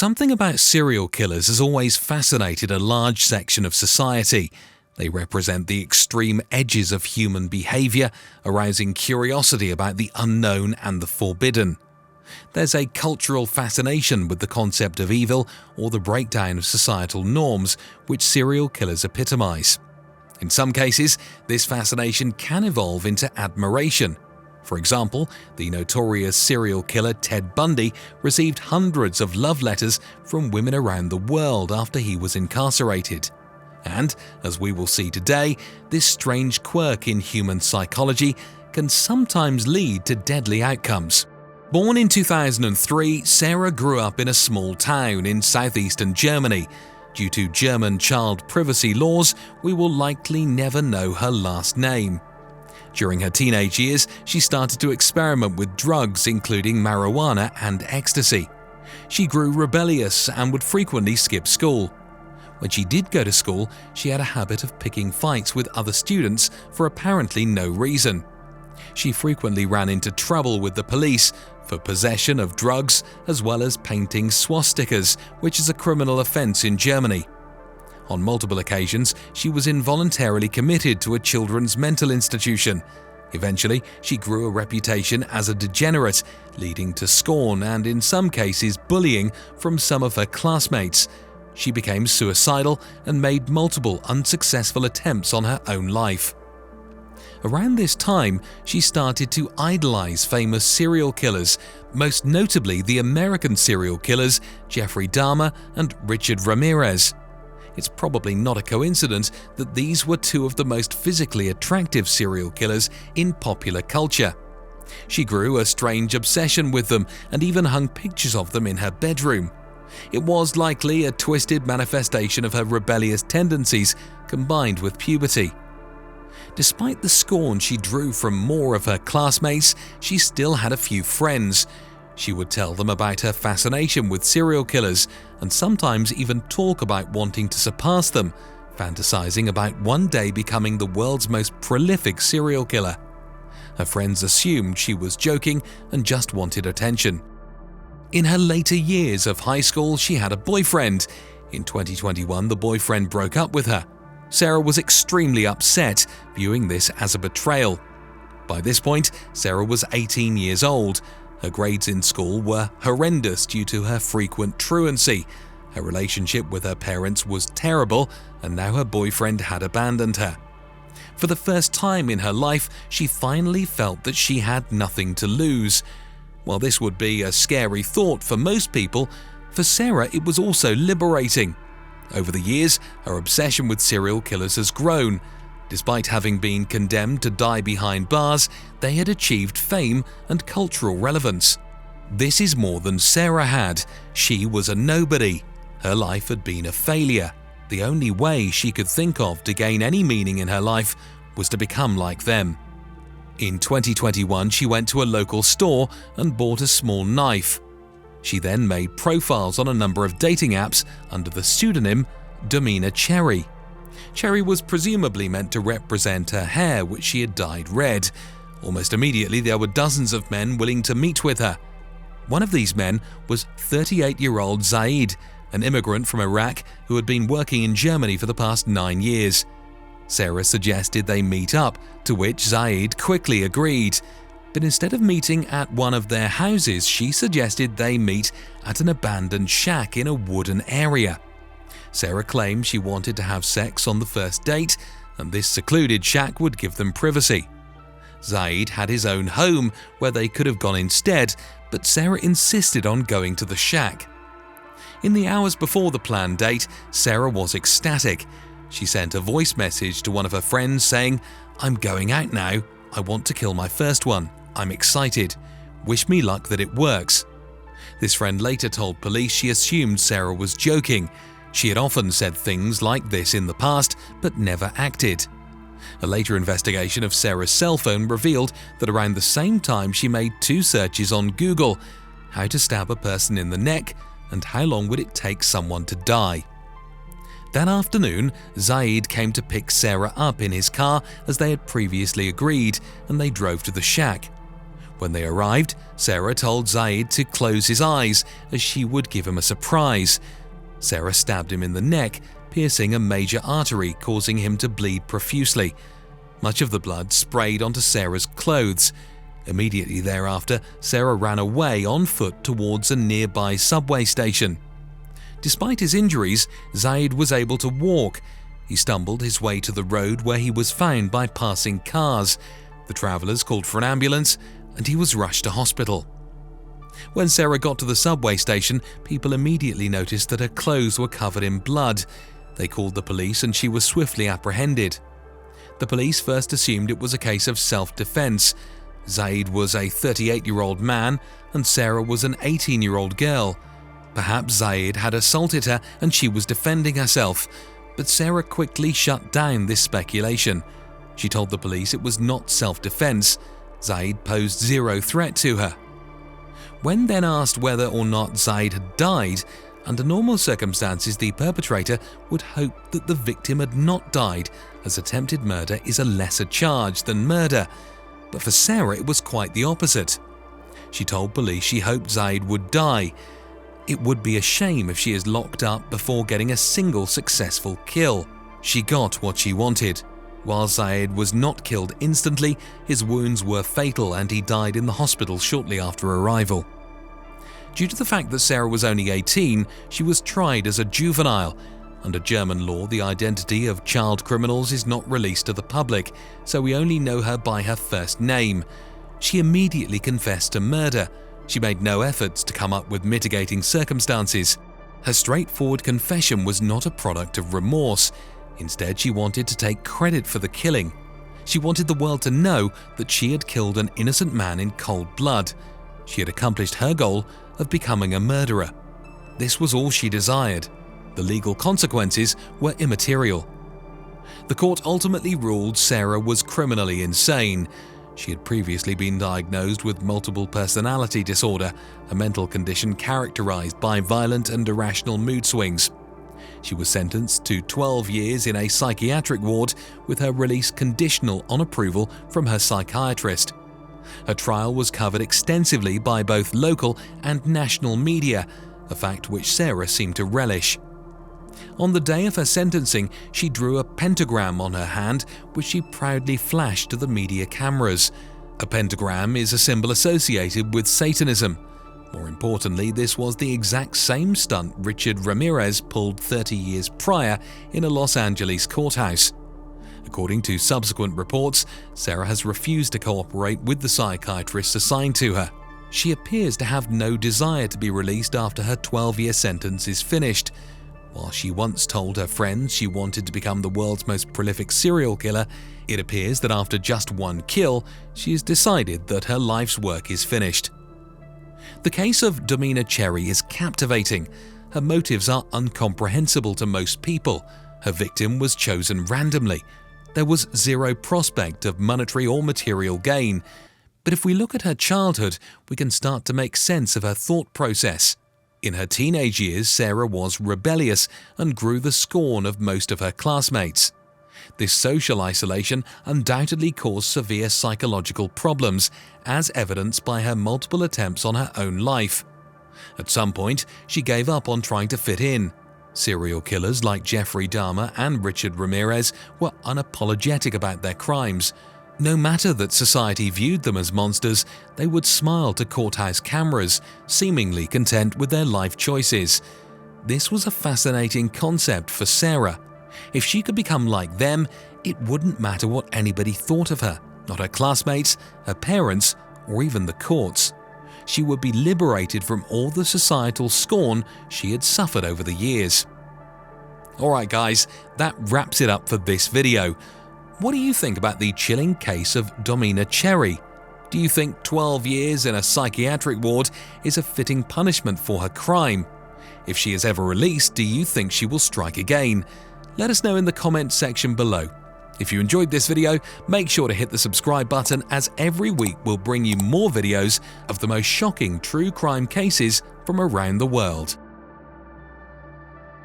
Something about serial killers has always fascinated a large section of society. They represent the extreme edges of human behavior, arousing curiosity about the unknown and the forbidden. There's a cultural fascination with the concept of evil or the breakdown of societal norms, which serial killers epitomize. In some cases, this fascination can evolve into admiration. For example, the notorious serial killer Ted Bundy received hundreds of love letters from women around the world after he was incarcerated. And, as we will see today, this strange quirk in human psychology can sometimes lead to deadly outcomes. Born in 2003, Sarah grew up in a small town in southeastern Germany. Due to German child privacy laws, we will likely never know her last name. During her teenage years, she started to experiment with drugs, including marijuana and ecstasy. She grew rebellious and would frequently skip school. When she did go to school, she had a habit of picking fights with other students for apparently no reason. She frequently ran into trouble with the police for possession of drugs as well as painting swastikas, which is a criminal offense in Germany. On multiple occasions, she was involuntarily committed to a children's mental institution. Eventually, she grew a reputation as a degenerate, leading to scorn and, in some cases, bullying from some of her classmates. She became suicidal and made multiple unsuccessful attempts on her own life. Around this time, she started to idolize famous serial killers, most notably the American serial killers Jeffrey Dahmer and Richard Ramirez. It's probably not a coincidence that these were two of the most physically attractive serial killers in popular culture. She grew a strange obsession with them and even hung pictures of them in her bedroom. It was likely a twisted manifestation of her rebellious tendencies combined with puberty. Despite the scorn she drew from more of her classmates, she still had a few friends. She would tell them about her fascination with serial killers and sometimes even talk about wanting to surpass them, fantasizing about one day becoming the world's most prolific serial killer. Her friends assumed she was joking and just wanted attention. In her later years of high school, she had a boyfriend. In 2021, the boyfriend broke up with her. Sarah was extremely upset, viewing this as a betrayal. By this point, Sarah was 18 years old. Her grades in school were horrendous due to her frequent truancy. Her relationship with her parents was terrible, and now her boyfriend had abandoned her. For the first time in her life, she finally felt that she had nothing to lose. While this would be a scary thought for most people, for Sarah it was also liberating. Over the years, her obsession with serial killers has grown. Despite having been condemned to die behind bars, they had achieved fame and cultural relevance. This is more than Sarah had. She was a nobody. Her life had been a failure. The only way she could think of to gain any meaning in her life was to become like them. In 2021, she went to a local store and bought a small knife. She then made profiles on a number of dating apps under the pseudonym Domina Cherry. Cherry was presumably meant to represent her hair, which she had dyed red. Almost immediately, there were dozens of men willing to meet with her. One of these men was 38-year-old Zaid, an immigrant from Iraq who had been working in Germany for the past 9 years. Sarah suggested they meet up, to which Zaid quickly agreed. But instead of meeting at one of their houses, she suggested they meet at an abandoned shack in a wooden area. Sarah claimed she wanted to have sex on the first date, and this secluded shack would give them privacy. Zaid had his own home where they could have gone instead, but Sarah insisted on going to the shack. In the hours before the planned date, Sarah was ecstatic. She sent a voice message to one of her friends saying, "I'm going out now. I want to kill my first one. I'm excited. Wish me luck that it works." This friend later told police she assumed Sarah was joking. She had often said things like this in the past, but never acted. A later investigation of Sarah's cell phone revealed that around the same time she made 2 searches on Google: how to stab a person in the neck and how long would it take someone to die. That afternoon, Zaid came to pick Sarah up in his car as they had previously agreed, and they drove to the shack. When they arrived, Sarah told Zaid to close his eyes as she would give him a surprise. Sarah stabbed him in the neck, piercing a major artery, causing him to bleed profusely. Much of the blood sprayed onto Sarah's clothes. Immediately thereafter, Sarah ran away on foot towards a nearby subway station. Despite his injuries, Zaid was able to walk. He stumbled his way to the road where he was found by passing cars. The travelers called for an ambulance and he was rushed to hospital. When Sarah got to the subway station, people immediately noticed that her clothes were covered in blood. They called the police and she was swiftly apprehended. The police first assumed it was a case of self-defense. Zaid was a 38-year-old man and Sarah was an 18-year-old girl. Perhaps Zaid had assaulted her and she was defending herself, but Sarah quickly shut down this speculation. She told the police it was not self-defense. Zaid posed zero threat to her. When then asked whether or not Zaid had died, under normal circumstances the perpetrator would hope that the victim had not died, as attempted murder is a lesser charge than murder. But for Sarah it was quite the opposite. She told police she hoped Zaid would die. It would be a shame if she is locked up before getting a single successful kill. She got what she wanted. While Zaid was not killed instantly, his wounds were fatal and he died in the hospital shortly after arrival. Due to the fact that Sarah was only 18, she was tried as a juvenile. Under German law, the identity of child criminals is not released to the public, so we only know her by her first name. She immediately confessed to murder. She made no efforts to come up with mitigating circumstances. Her straightforward confession was not a product of remorse. Instead, she wanted to take credit for the killing. She wanted the world to know that she had killed an innocent man in cold blood. She had accomplished her goal of becoming a murderer. This was all she desired. The legal consequences were immaterial. The court ultimately ruled Sarah was criminally insane. She had previously been diagnosed with multiple personality disorder, a mental condition characterized by violent and irrational mood swings. She was sentenced to 12 years in a psychiatric ward, with her release conditional on approval from her psychiatrist. Her trial was covered extensively by both local and national media, a fact which Sarah seemed to relish. On the day of her sentencing, she drew a pentagram on her hand, which she proudly flashed to the media cameras. A pentagram is a symbol associated with Satanism. More importantly, this was the exact same stunt Richard Ramirez pulled 30 years prior in a Los Angeles courthouse. According to subsequent reports, Sarah has refused to cooperate with the psychiatrists assigned to her. She appears to have no desire to be released after her 12-year sentence is finished. While she once told her friends she wanted to become the world's most prolific serial killer, it appears that after just one kill, she has decided that her life's work is finished. The case of Domina Cherry is captivating. Her motives are incomprehensible to most people. Her victim was chosen randomly. There was zero prospect of monetary or material gain. But if we look at her childhood, we can start to make sense of her thought process. In her teenage years, Sarah was rebellious and grew the scorn of most of her classmates. This social isolation undoubtedly caused severe psychological problems, as evidenced by her multiple attempts on her own life. At some point, she gave up on trying to fit in. Serial killers like Jeffrey Dahmer and Richard Ramirez were unapologetic about their crimes. No matter that society viewed them as monsters, they would smile to courthouse cameras, seemingly content with their life choices. This was a fascinating concept for Sarah. If she could become like them, it wouldn't matter what anybody thought of her, not her classmates, her parents, or even the courts. She would be liberated from all the societal scorn she had suffered over the years. Alright guys, that wraps it up for this video. What do you think about the chilling case of Domina Cherry? Do you think 12 years in a psychiatric ward is a fitting punishment for her crime? If she is ever released, do you think she will strike again? Let us know in the comments section below. If you enjoyed this video, make sure to hit the subscribe button, as every week we'll bring you more videos of the most shocking true crime cases from around the world.